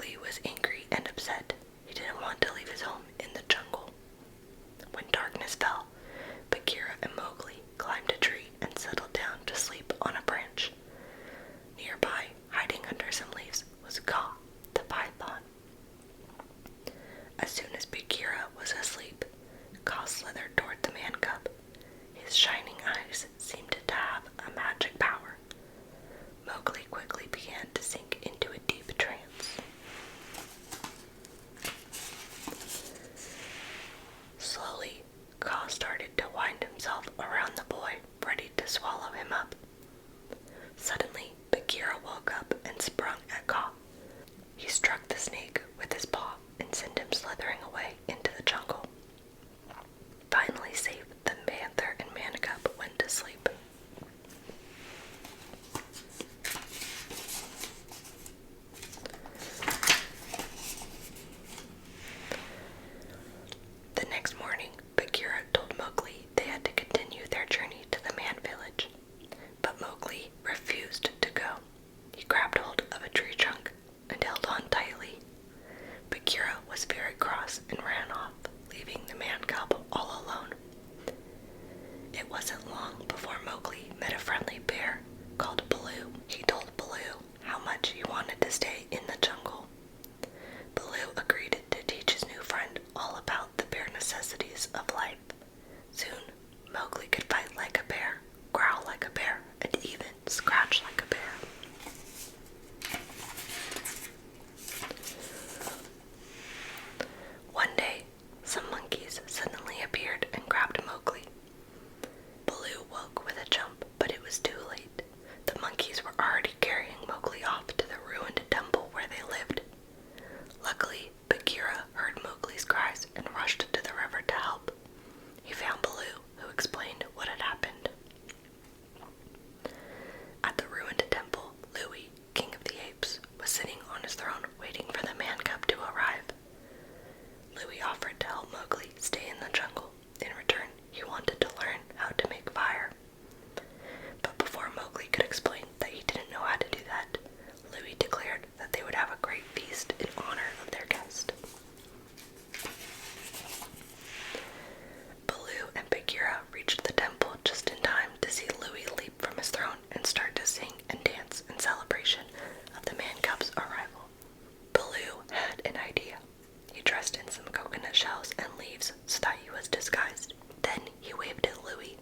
Mowgli was angry and upset. He didn't want to leave his home in the jungle. When darkness fell, Bagheera and Mowgli climbed a tree and settled down to sleep on a branch. Nearby, hiding under some leaves, was Kaa, the python. As soon as Bagheera was asleep, Kaa slithered toward the man cub. His shining eyes seemed to have a magic power. Mowgli quickly began to sink into a deep trance. Slowly, Kaa started to wind himself around the boy, ready to swallow him up. Suddenly, Bagheera woke up and sprung at Kaa. He struck the snake with his paw and sent him slithering away into the jungle. Finally safe, the panther and man cub went to sleep. The next morning, Bagheera told Mowgli they had to continue their journey to the man village, but Mowgli refused to go. He grabbed hold of a tree trunk and held on tightly. Bagheera was very cross and ran off, leaving the man cub all alone. It wasn't long before Mowgli met a friendly bear called Baloo. He told Baloo how much he wanted to stay in the jungle. Baloo agreed to teach his new friend all about the bare necessities of life. Soon, Mowgli could fight like a bear, growl like a bear, and even scratch like a bear. One day, some monkeys suddenly appeared and grabbed Mowgli. Baloo woke with a jump, but it was too late. The monkeys were already carrying Mowgli off to the ruined temple where they lived. Luckily, Bagheera heard Mowgli's cries and rushed to the river to help. He found Baloo, who explained what had happened. At the ruined temple, Louie, king of the apes, was sitting on his throne waiting for the man cub to arrive. Louie offered to help Mowgli stay in the jungle. In return, he wanted to learn how to make fire. But before Mowgli could explain that he didn't know how to do that, Louie declared that they would have a great feast in honor of their guest. Baloo and Bagheera reached the temple just in time to see Louie leap from his throne and start to sing and dance in celebration of the man cub's arrival. Baloo had an idea. He dressed in some coconut shells and leaves so that he was disguised. Then he waved at Louie.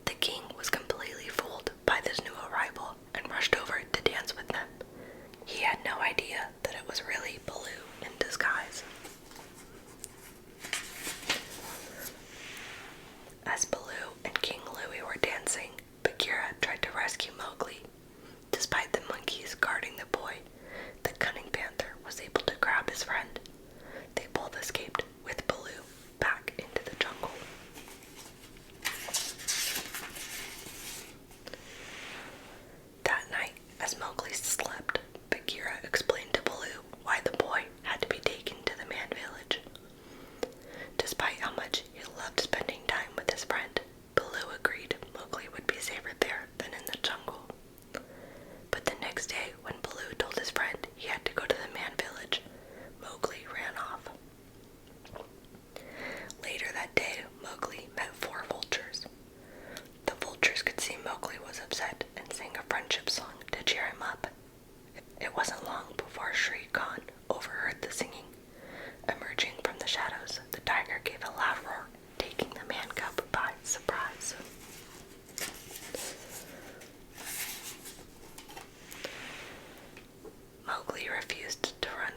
The king was completely fooled by this new arrival and rushed over to dance with them. He had no idea that it was really Baloo in disguise. As Baloo and King Louie were dancing, Bagheera tried to rescue Mowgli. Despite the monkeys guarding the boy, the cunning panther was able to grab his friend. They both escaped with Baloo back into the jungle. That night, as Mowgli slept, Bagheera explained to Baloo why the boy had to be taken to the man village. Despite how much he loved spending time with his friend, Baloo agreed Mowgli would be safer there than in the jungle. But the next day, when Baloo told his friend he had to go to the man village, Mowgli ran off. Later that day, Mowgli met 4 vultures. The vultures could see Mowgli was upset and sang a friendship song to cheer him up. It wasn't long before Shere overheard the singing. Emerging from the shadows, the tiger gave a loud roar, taking the man cub by surprise. Mowgli refused to run